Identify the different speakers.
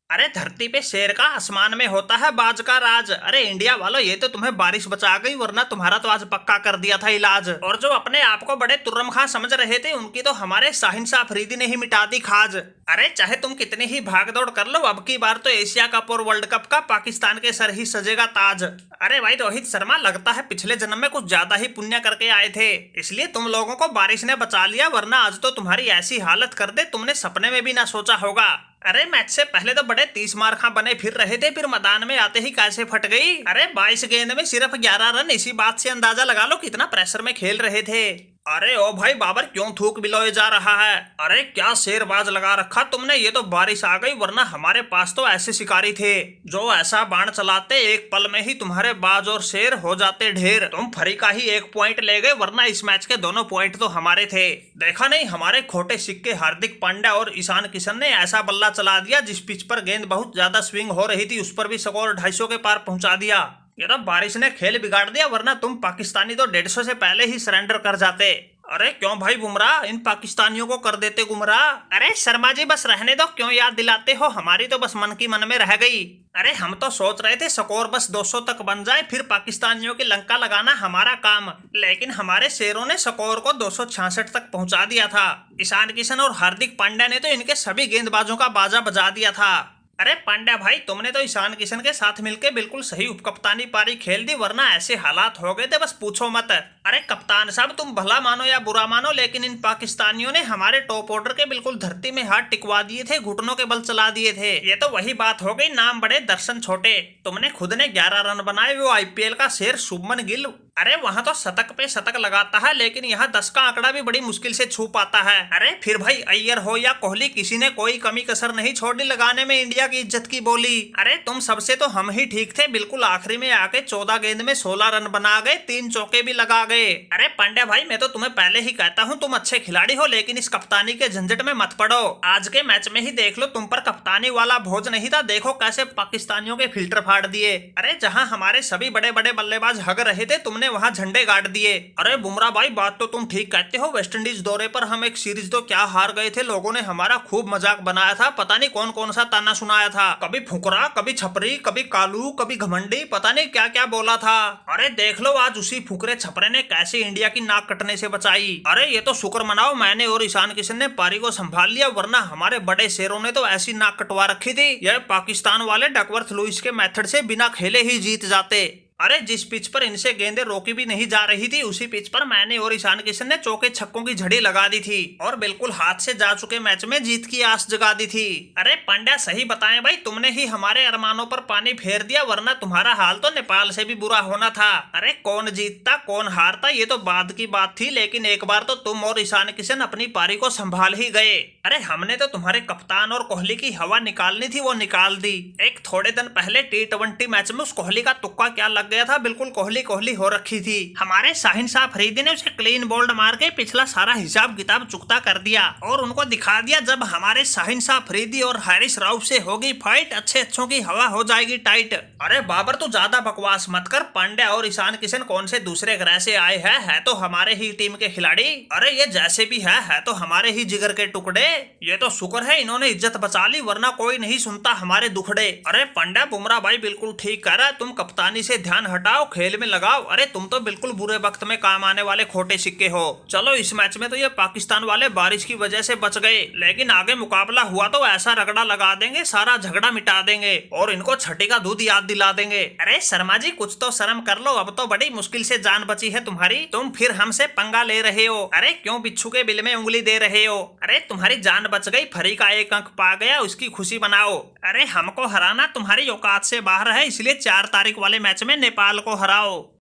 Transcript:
Speaker 1: अरे धरती पे शेर का, आसमान में होता है बाज का राज। अरे इंडिया वालों, ये तो तुम्हें बारिश बचा गई, वरना तुम्हारा तो आज पक्का कर दिया था इलाज। और जो अपने आप को बड़े तुर्रम खां समझ रहे थे, उनकी तो हमारे शाहिन शाह अफरीदी ने ही मिटा दी खाज। अरे चाहे तुम कितनी ही भाग दौड़ कर लो, अब की बार तो एशिया कप और वर्ल्ड कप का पाकिस्तान के सर ही सजेगा ताज। अरे भाई रोहित शर्मा, लगता है पिछले जन्म में कुछ ज्यादा ही पुण्य करके आए थे, इसलिए तुम लोगों को बारिश ने बचा लिया, वरना आज तो तुम्हारी ऐसी हालत कर दे तुमने सपने में भी ना सोचा होगा। अरे मैच से पहले तो बड़े 30 मार खा बने फिर रहे थे, फिर मैदान में आते ही कैसे फट गई। अरे 22 गेंद में सिर्फ 11 रन, इसी बात से अंदाजा लगा लो कितना प्रेशर में खेल रहे थे। अरे ओ भाई बाबर, क्यों थूक बिलोए जा रहा है? अरे क्या शेरबाज लगा रखा तुमने, ये तो बारिश आ गई, वरना हमारे पास तो ऐसे शिकारी थे जो ऐसा बाण चलाते एक पल में ही तुम्हारे बाज और शेर हो जाते ढेर। तुम फरी का ही 1 पॉइंट ले गए, वरना इस मैच के दोनों पॉइंट तो हमारे थे। देखा नहीं, हमारे खोटे सिक्के हार्दिक पांड्या और ईशान किशन ने ऐसा बल्ला चला दिया, जिस पिच पर गेंद बहुत ज्यादा स्विंग हो रही थी उस पर भी स्कोर 250 के पार पहुंचा दिया। ये तो बारिश ने खेल बिगाड़ दिया, वरना तुम पाकिस्तानी तो 150 से पहले ही सरेंडर कर जाते। अरे क्यों भाई बुमराह, इन पाकिस्तानियों को कर देते गुमराह। अरे शर्मा जी बस रहने दो, क्यों याद दिलाते हो, हमारी तो बस मन की मन में रह गई। अरे हम तो सोच रहे थे स्कोर बस 200 तक बन जाए, फिर पाकिस्तानियों की लंका लगाना हमारा काम, लेकिन हमारे शेरों ने स्कोर को 266 तक पहुंचा दिया था। ईशान किशन और हार्दिक पांड्या ने तो इनके सभी गेंदबाजों का बाजा बजा दिया था। अरे पांड्या भाई, तुमने तो ईशान किशन के साथ मिलकर बिल्कुल सही उपकप्तानी पारी खेल दी, वरना ऐसे हालात हो गए थे बस पूछो मत। अरे कप्तान साहब, तुम भला मानो या बुरा मानो, लेकिन इन पाकिस्तानियों ने हमारे टॉप ऑर्डर के बिल्कुल धरती में हाथ टिकवा दिए थे, घुटनों के बल चला दिए थे। ये तो वही बात हो गई, नाम बड़े दर्शन छोटे। तुमने खुद ने 11 रन बनाए, वो आईपीएल का शेर शुभमन गिल, अरे वहां तो शतक पे शतक लगाता है, लेकिन यहाँ 10 का आंकड़ा भी बड़ी मुश्किल से छू पाता है। अरे फिर भाई अय्यर हो या कोहली, किसी ने कोई कमी कसर नहीं छोड़ी लगाने में इंडिया की इज्जत की बोली। अरे तुम सबसे तो हम ही ठीक थे, बिल्कुल आखिरी में आके 14 गेंद में 16 रन बना गए, 3 चौके भी लगा गए। अरे पांड्या भाई, मैं तो तुम्हें पहले ही कहता हूँ तुम अच्छे खिलाड़ी हो, लेकिन इस कप्तानी के झंझट में मत पड़ो। आज के मैच में ही देख लो, तुम पर कप्तानी वाला बोझ नहीं था, देखो कैसे पाकिस्तानियों के फिल्टर फाड़ दिए। अरे जहाँ हमारे सभी बड़े बड़े बल्लेबाज हग रहे थे, तुमने वहाँ झंडे गाड़ दिए। अरे बुमराह भाई, बात तो तुम ठीक कहते हो, वेस्टइंडीज दौरे पर हम एक सीरीज तो क्या हार गए थे, लोगों ने हमारा खूब मजाक बनाया था, पता नहीं कौन कौन सा ताना सुनाया था, कभी फुकरा, कभी छपरी, कभी कालू, कभी घमंडी, पता नहीं क्या क्या बोला था। अरे देख लो आज उसी फुकरे छपरे ने कैसे इंडिया की नाक कटने से बचाई। अरे ये तो शुक्र मनाओ मैंने और ईशान किशन ने पारी को संभाल लिया, वरना हमारे बड़े शेरों ने तो ऐसी नाक कटवा रखी थी, यह पाकिस्तान वाले डकवर्थ लुइस के मेथड से बिना खेले ही जीत जाते। अरे जिस पिच पर इनसे गेंदें रोकी भी नहीं जा रही थी, उसी पिच पर मैंने और ईशान किशन ने चौके छक्कों की झड़ी लगा दी थी और बिल्कुल हाथ से जा चुके मैच में जीत की आस जगा दी थी। अरे पांड्या सही बताएं भाई, तुमने ही हमारे अरमानों पर पानी फेर दिया, वरना तुम्हारा हाल तो नेपाल से भी बुरा होना था। अरे कौन जीतता कौन हारता ये तो बाद की बात थी, लेकिन एक बार तो तुम और ईशान किशन अपनी पारी को संभाल ही गए। अरे हमने तो तुम्हारे कप्तान और कोहली की हवा निकालनी थी, वो निकाल दी। एक थोड़े दिन पहले T20 मैच में उस कोहली का तुक्का क्या लग गया था, बिल्कुल कोहली कोहली हो रखी थी। हमारे शाहिन शाह अफरीदी ने उसे क्लीन बोल्ड मार के पिछला सारा हिसाब किताब चुकता कर दिया और उनको दिखा दिया, जब हमारे शाहिन शाह अफरीदी और हारिस राउफ से होगी फाइट, अच्छे अच्छों की हवा हो जाएगी टाइट। अरे बाबर, तू ज्यादा बकवास मत कर, पांड्या और ईशान किशन कौन से दूसरे ग्रह से आए हैं, है तो हमारे ही टीम के खिलाड़ी। अरे ये जैसे भी है तो हमारे ही जिगर के टुकड़े। ये तो शुक्र है इन्होंने इज्जत बचा ली, वरना कोई नहीं सुनता हमारे दुखड़े। अरे पांड्या बुमराह भाई बिल्कुल ठीक कह रहा है, तुम कप्तानी से ध्यान हटाओ, खेल में लगाओ। अरे तुम तो बिल्कुल बुरे वक्त में काम आने वाले खोटे सिक्के हो। चलो इस मैच में तो ये पाकिस्तान वाले बारिश की वजह से बच गए, लेकिन आगे मुकाबला हुआ तो ऐसा रगड़ा लगा देंगे, सारा झगड़ा मिटा देंगे और इनको छठी का दूध याद दिला देंगे। अरे शर्मा जी, कुछ तो शर्म कर लो, अब तो बड़ी मुश्किल से जान बची है तुम्हारी, तुम फिर हमसे पंगा ले रहे हो। अरे क्यों बिच्छू के बिल में उंगली दे रहे हो? अरे तुम्हारी जान बच गई, फरी का 1 अंक पा गया, उसकी खुशी बनाओ। अरे हमको हराना तुम्हारी औकात से बाहर है, इसलिए 4 तारीख वाले मैच में नेपाल को हराओ।